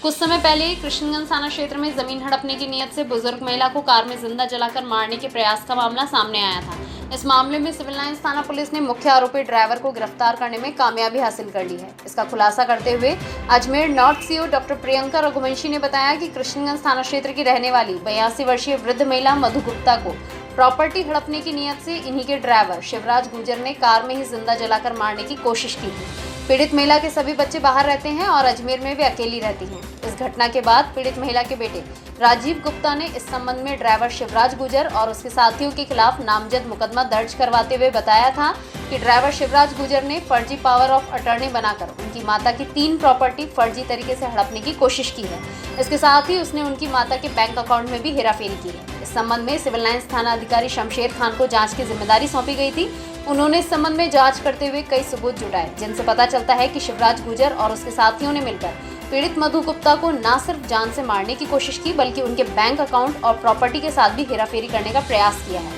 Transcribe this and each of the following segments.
कुछ समय पहले कृष्णगंज थाना क्षेत्र में जमीन हड़पने की नीयत से बुजुर्ग महिला को कार में जिंदा जलाकर मारने के प्रयास का मामला सामने आया था। इस मामले में सिविल लाइंस थाना पुलिस ने मुख्य आरोपी ड्राइवर को गिरफ्तार करने में कामयाबी हासिल कर ली है। इसका खुलासा करते हुए Ajmer north CO doctor Priyanka Raghuvanshi ने बताया कि कृष्णगंज थाना क्षेत्र की रहने वाली 82 वर्षीय वृद्ध महिला मधु गुप्ता को प्रॉपर्टी हड़पने की नीयत से इन्हीं के ड्राइवर शिवराज गुजर ने कार में ही जिंदा जलाकर मारने की कोशिश की थी। पीड़ित महिला के सभी बच्चे बाहर रहते हैं और अजमेर में वे अकेली रहती हैं। इस घटना के बाद पीड़ित महिला के बेटे राजीव गुप्ता ने इस संबंध में ड्राइवर शिवराज गुजर और उसके साथियों के खिलाफ नामजद मुकदमा दर्ज करवाते हुए बताया था कि ड्राइवर शिवराज गुजर ने फर्जी पावर ऑफ अटर्नी बनाकर उनकी माता की 3 प्रॉपर्टी फर्जी तरीके से हड़पने की कोशिश की है। इसके साथ ही उसने उनकी माता के बैंक अकाउंट में भी हेराफेरी की है। इस संबंध में सिविल लाइंस थाना अधिकारी शमशेर खान को जांच की जिम्मेदारी सौंपी गई थी। उन्होंने इस संबंध में जांच करते हुए कई सबूत जुटाए, जिनसे पता चलता है कि शिवराज गुजर और उसके साथियों ने मिलकर पीड़ित मधु गुप्ता को न सिर्फ जान से मारने की कोशिश की, बल्कि उनके बैंक अकाउंट और प्रॉपर्टी के साथ भी हेराफेरी करने का प्रयास किया है।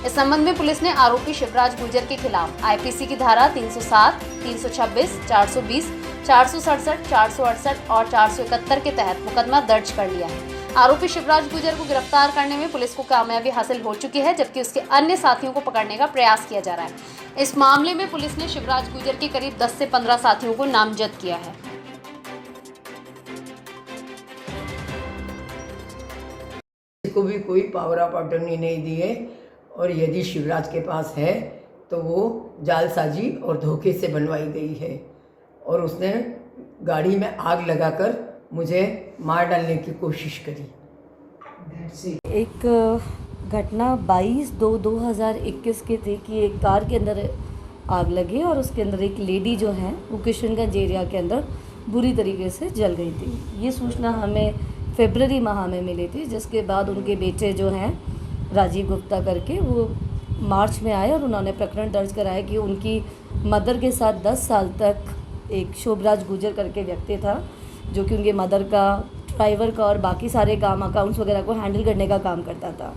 इस संबंध में पुलिस ने आरोपी शिवराज गुजर के खिलाफ आईपीसी की धारा 307, 326, 420, 467, 468 और 471 के तहत मुकदमा दर्ज कर लिया है। आरोपी शिवराज गुजर को गिरफ्तार करने में पुलिस को कामयाबी हासिल हो चुकी है, जबकि उसके अन्य साथियों को पकड़ने का प्रयास किया जा रहा है। इस मामले में पुलिस ने शिवराज गुजर के करीब 10 से 15 साथियों को नामजद किया है। को भी कोई पावर ऑफ अटर्नी नहीं दी है और यदि शिवराज के पास है तो वो जालसाजी और धोखे से बनवाई गई है और उसने गाड़ी में आग लगाकर मुझे मार डालने की कोशिश करी। एक घटना 22/2/2021 की थी कि एक कार के अंदर आग लगी और उसके अंदर एक लेडी जो है वो किशनगंज एरिया के अंदर बुरी तरीके से जल गई थी। ये सूचना हमें फरवरी माह में मिली थी, जिसके बाद उनके बेटे जो हैं राजीव गुप्ता करके वो मार्च में आए और उन्होंने प्रकरण दर्ज कराया कि उनकी मदर के साथ 10 साल तक एक शिवराज गुजर करके व्यक्ति था, जो कि उनके मदर का ड्राइवर का और बाकी सारे काम अकाउंट्स वगैरह को हैंडल करने का काम करता था।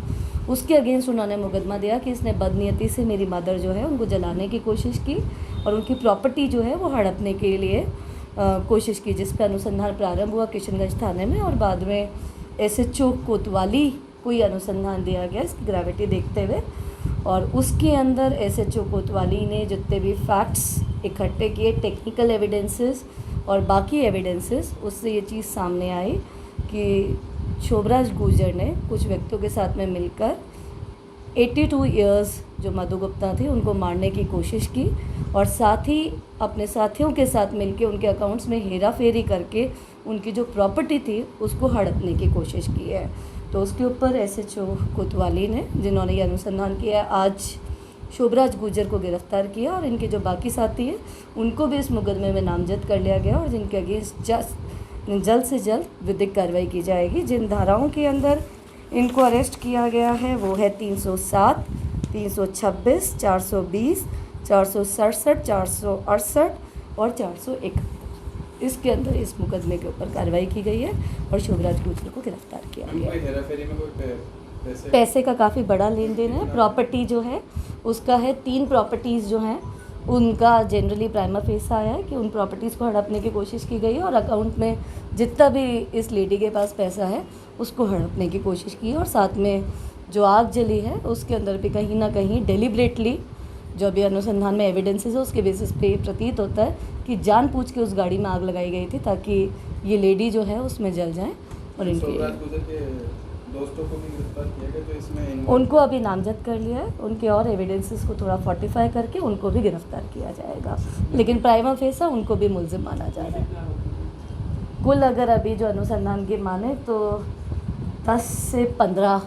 उसके अगेंस्ट उन्होंने मुकदमा दिया कि इसने बदनीयती से मेरी मदर जो है उनको जलाने की कोशिश की और उनकी प्रॉपर्टी जो है वो हड़पने के लिए कोशिश की, जिस पर अनुसंधान प्रारंभ हुआ किशनगंज थाने में और बाद में SHO कोतवाली को ही अनुसंधान दिया गया इसकी ग्रेविटी देखते हुए। और उसके अंदर SHO कोतवाली ने जितने भी फैक्ट्स इकट्ठे किए, टेक्निकल एविडेंसेस और बाकी एविडेंसेस, उससे ये चीज़ सामने आई कि शिवराज गुजर ने कुछ व्यक्तियों के साथ में मिलकर 82 इयर्स जो मधु गुप्ता थी उनको मारने की कोशिश की और साथ ही अपने साथियों के साथ मिलकर उनके अकाउंट्स में हेरा फेरी करके उनकी जो प्रॉपर्टी थी उसको हड़पने की कोशिश की है। तो उसके ऊपर SHO कोतवाली ने, जिन्होंने ये अनुसंधान किया है, आज शिवराज गुजर को गिरफ्तार किया और इनके जो बाकी साथी हैं उनको भी इस मुकदमे में नामजद कर लिया गया और जिनके अगेंस्ट जल्द से जल्द विधिक कार्रवाई की जाएगी। जिन धाराओं के अंदर इनको अरेस्ट किया गया है वो है 307, 326, 420, 467, 468 और 401। इसके अंदर इस मुकदमे के ऊपर कार्रवाई की गई है और शिवराज गुजर को गिरफ्तार किया गया है। पैसे का काफ़ी बड़ा लेन देन है। प्रॉपर्टी जो है उसका है 3 प्रॉपर्टीज़ जो हैं उनका जनरली प्राइमा फेसा आया है कि उन प्रॉपर्टीज़ को हड़पने की कोशिश की गई है और अकाउंट में जितना भी इस लेडी के पास पैसा है उसको हड़पने की कोशिश की है। और साथ में जो आग जली है उसके अंदर भी कहीं ना कहीं डेलिब्रेटली जो अभी अनुसंधान में एविडेंसेस है उसके बेसिस पे प्रतीत होता है कि जानबूझ के उस गाड़ी में आग लगाई गई थी ताकि ये लेडी जो है उसमें जल जाए। और इनके दोस्तों को भी गिरफ्तार किया गया जो इसमें उनको अभी नामजद कर लिया है। उनके और एविडेंसेस को थोड़ा फोर्टिफाई करके उनको भी गिरफ्तार किया जाएगा, लेकिन प्राइमा फेसा उनको भी मुलजिम माना जा रहा है। कुल अगर अभी जो अनुसंधान की माने तो 10 से 15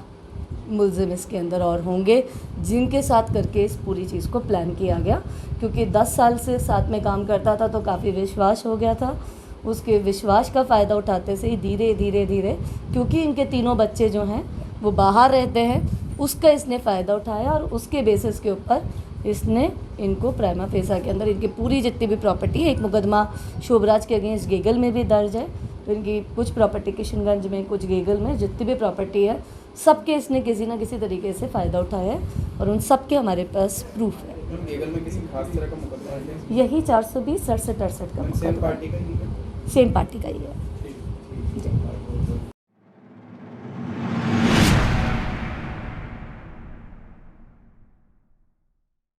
मुलजिम इसके अंदर और होंगे जिनके साथ करके इस पूरी चीज़ को प्लान किया गया, क्योंकि 10 साल से साथ में काम करता था तो काफ़ी विश्वास हो गया था। उसके विश्वास का फ़ायदा उठाते से ही धीरे धीरे क्योंकि इनके तीनों बच्चे जो हैं वो बाहर रहते हैं उसका इसने फ़ायदा उठाया और उसके बेसिस के ऊपर इसने इनको प्राइमा फेसा के अंदर इनकी पूरी जितनी भी प्रॉपर्टी है, एक मुकदमा शोभराज के अगेंस्ट गेगल में भी दर्ज है, तो इनकी कुछ प्रॉपर्टी किशनगंज में, कुछ गेगल में, जितनी भी प्रॉपर्टी है सबके इसने किसी ना किसी तरीके से फ़ायदा उठाया है और उन सब के हमारे पास प्रूफ है। गेगल में किसी खास तरह का मुकदमा है? यही 420, 67, 68 का मुकदमा, सेम पार्टी का ही है।